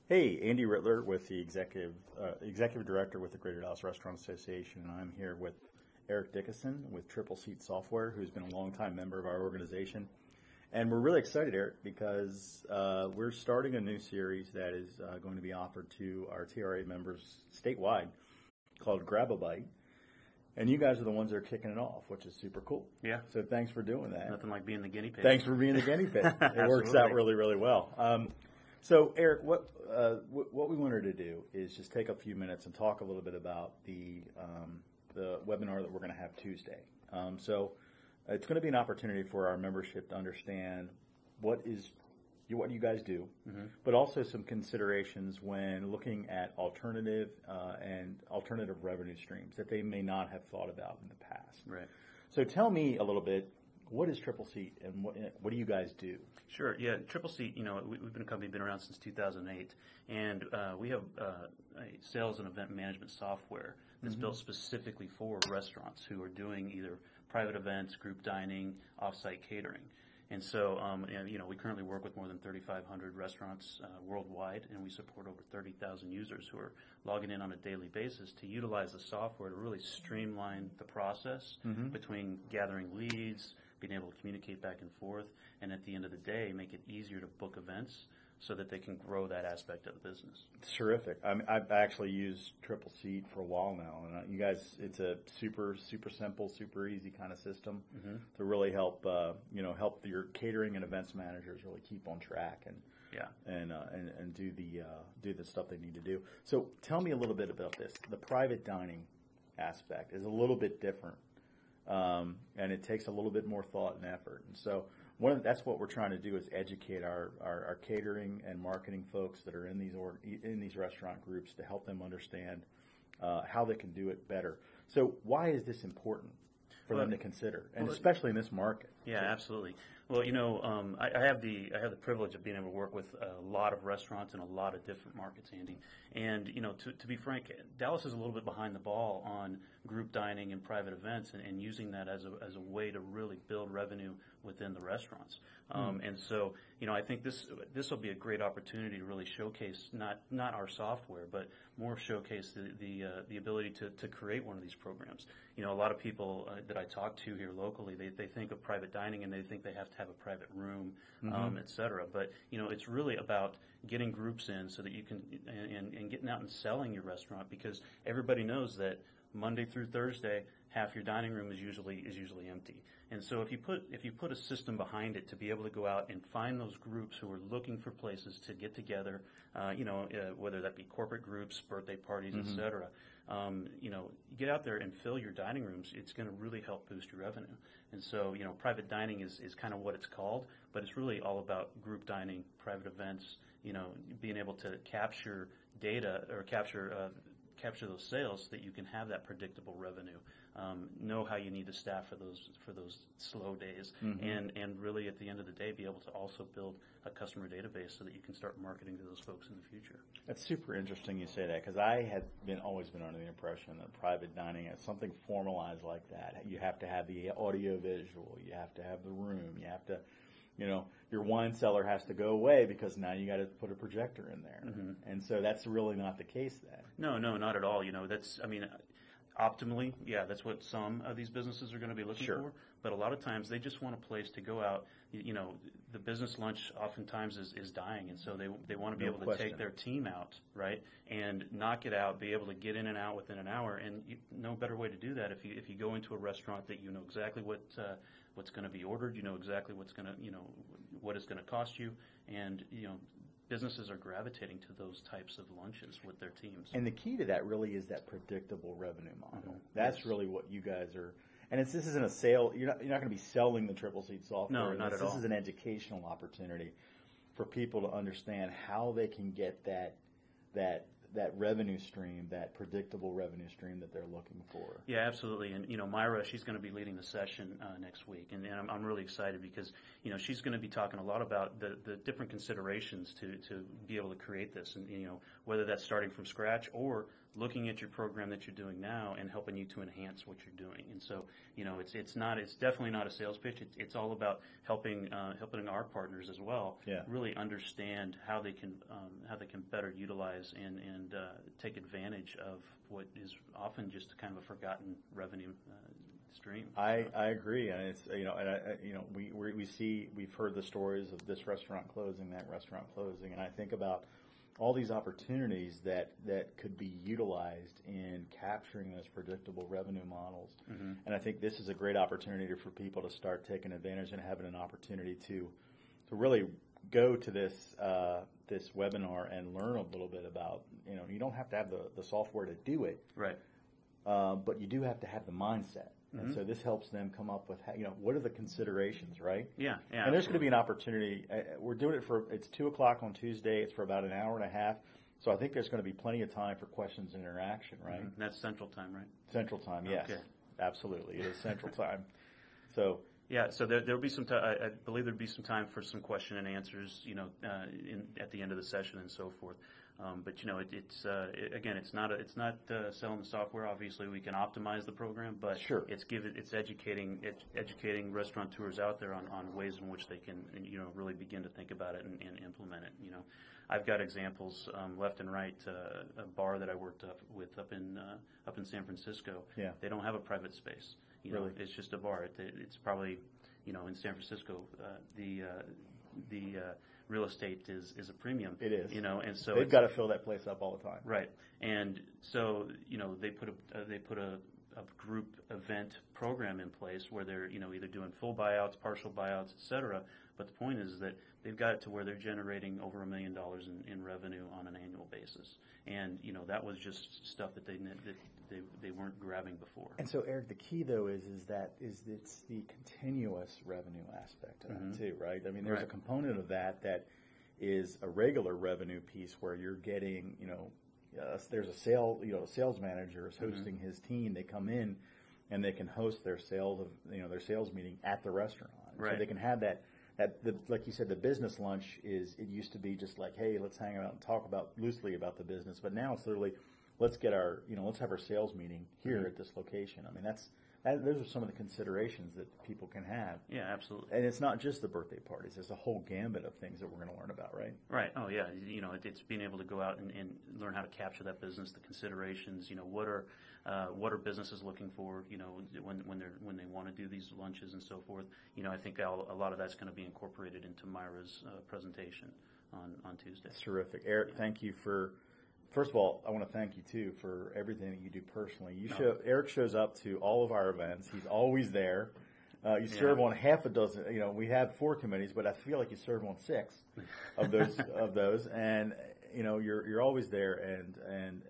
Hey, Andy Rittler with the executive director with the Greater Dallas Restaurant Association, and I'm here with Erik Dickison with Tripleseat Software, who's been a longtime member of our organization. And we're really excited, Erik, because we're starting a new series that is going to be offered to our TRA members statewide called Grab a Bite. And you guys are the ones that are kicking it off, which is super cool. Yeah. So thanks for doing that. Nothing like being the guinea pig. Thanks for being the guinea pig. It works out really, really well. So, Erik, what we wanted to do is just take a few minutes and talk a little bit about the webinar that we're going to have Tuesday. So it's going to be an opportunity for our membership to understand what you guys do, but also some considerations when looking at alternative revenue streams that they may not have thought about in the past. Right. So tell me a little bit. What is Tripleseat, and what do you guys do? Sure. Yeah, Tripleseat. We've been a company been around since 2008, and we have a sales and event management software that's built specifically for restaurants who are doing either private events, group dining, off-site catering. And so, we currently work with more than 3,500 restaurants worldwide, and we support over 30,000 users who are logging in on a daily basis to utilize the software to really streamline the process between gathering leads, being able to communicate back and forth, and at the end of the day, make it easier to book events so that they can grow that aspect of the business. It's terrific. I've actually used Tripleseat for a while now, and you guys, it's a super simple, super easy kind of system to really help help your catering and events managers really keep on track and do the stuff they need to do. So tell me a little bit about this. The private dining aspect is a little bit different. And it takes a little bit more thought and effort. And so that's what we're trying to do is educate our catering and marketing folks that are in these restaurant groups to help them understand how they can do it better. So why is this important for them to consider, and especially in this market? Yeah, absolutely. Well, I have the privilege of being able to work with a lot of restaurants in a lot of different markets, Andy. And to be frank, Dallas is a little bit behind the ball on group dining and private events, and using that as a way to really build revenue within the restaurants. And so, I think this will be a great opportunity to really showcase not our software, but more showcase the ability to create one of these programs. A lot of people that I talk to here locally, they think of private dining and they think they have to have a private room, et cetera. But it's really about getting groups in so that you can and getting out and selling your restaurant, because everybody knows that Monday through Thursday, half your dining room is usually empty. And so if you put a system behind it to be able to go out and find those groups who are looking for places to get together, whether that be corporate groups, birthday parties, et cetera, get out there and fill your dining rooms. It's going to really help boost your revenue. And so, private dining is kind of what it's called, but it's really all about group dining, private events, being able to capture data or capture those sales so that you can have that predictable revenue, know how you need to staff for those slow days, and really at the end of the day be able to also build a customer database so that you can start marketing to those folks in the future. That's super interesting you say that, because I had always been under the impression that private dining is something formalized like that. You have to have the audio visual, you have to have the room, you have to, your wine cellar has to go away because now you got to put a projector in there. And so that's really not the case then. No, not at all. Optimally, that's what some of these businesses are going to be looking for. But a lot of times they just want a place to go out. The business lunch oftentimes is dying, and so they want to be able to take their team out, right, and knock it out, be able to get in and out within an hour. And no better way to do that if you go into a restaurant that you know exactly what's going to be ordered, you know exactly what it's going to cost you, and businesses are gravitating to those types of lunches with their teams. And the key to that really is that predictable revenue model. That's really what you guys are. And this isn't a sale. You're not going to be selling the Tripleseat software. No, not at all. This is an educational opportunity for people to understand how they can get that revenue stream, that predictable revenue stream that they're looking for. Yeah, absolutely. And Myra, she's going to be leading the session next week, and I'm really excited because she's going to be talking a lot about the different considerations to be able to create this, and whether that's starting from scratch or looking at your program that you're doing now and helping you to enhance what you're doing. And so, it's definitely not a sales pitch. It's all about helping our partners as well really understand how they can better utilize and take advantage of what is often just kind of a forgotten revenue stream. I agree, and it's we've heard the stories of this restaurant closing, that restaurant closing, and I think about all these opportunities that could be utilized in capturing those predictable revenue models. Mm-hmm. And I think this is a great opportunity for people to start taking advantage and having an opportunity to really go to this webinar and learn a little bit about, you don't have to have the software to do it. Right. But you do have to have the mindset. And so this helps them come up with, what are the considerations, right? Yeah. And there's going to be an opportunity. We're doing it it's 2 o'clock on Tuesday. It's for about an hour and a half. So I think there's going to be plenty of time for questions and interaction, right? Mm-hmm. That's Central Time, right? Central Time, yes. Okay. Absolutely. It is Central Time. So. Yeah, so there'll be some time. I believe there'll be some time for some question and answers, at the end of the session and so forth. But it's not selling the software. Obviously, we can optimize the program, but sure. It's educating restaurateurs out there on ways in which they can really begin to think about it and implement it. I've got examples left and right. A bar that I worked with up in San Francisco. Yeah. They don't have a private space. Really? It's just a bar. It's probably in San Francisco the real estate is a premium. It is. And so they've got to fill that place up all the time. Right. And so they put a group event program in place where they're either doing full buyouts, partial buyouts, et cetera. But the point is that they've got it to where they're generating over $1 million in revenue on an annual basis. And that was just stuff that they weren't grabbing before. And so, Eric, the key though is it's the continuous revenue aspect of that too, right? I mean, there's a component of that is a regular revenue piece where you're getting, there's a sales manager is hosting his team. They come in and they can host their sales meeting at the restaurant. Right. So they can have that like you said, the business lunch it used to be just like, hey, let's hang out and talk loosely about the business, but now it's literally, let's have our sales meeting here at this location. I mean, those are some of the considerations that people can have. Yeah, absolutely. And it's not just the birthday parties. There's a whole gambit of things that we're going to learn about, right? Right. Oh, yeah. It's being able to go out and learn how to capture that business, the considerations. What are businesses looking for? When they want to do these lunches and so forth. I think a lot of that's going to be incorporated into Myra's presentation on Tuesday. That's terrific, Eric. Thank you for. First of all, I want to thank you too for everything that you do personally. Eric shows up to all of our events. He's always there. You serve on half a dozen. We have 4 committees, but I feel like you serve on 6 of those. And you're always there. And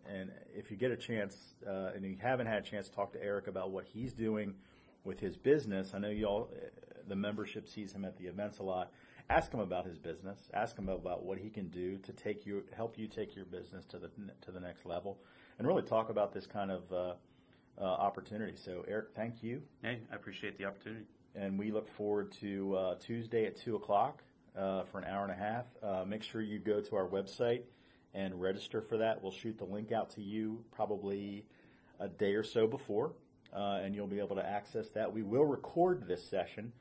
if you get a chance, and you haven't had a chance to talk to Eric about what he's doing with his business, I know the membership sees him at the events a lot. Ask him about his business. Ask him about what he can do to help you take your business to the next level, and really talk about this kind of opportunity. So, Eric, thank you. Hey, I appreciate the opportunity. And we look forward to Tuesday at 2 o'clock for an hour and a half. Make sure you go to our website and register for that. We'll shoot the link out to you probably a day or so before, and you'll be able to access that. We will record this session.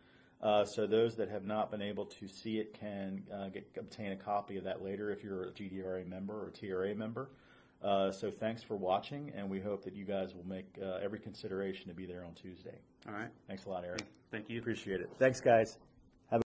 So those that have not been able to see it can obtain a copy of that later if you're a GDRA member or TRA member. So thanks for watching, and we hope that you guys will make every consideration to be there on Tuesday. All right. Thanks a lot, Eric. Thank you. Appreciate it. Thanks, guys.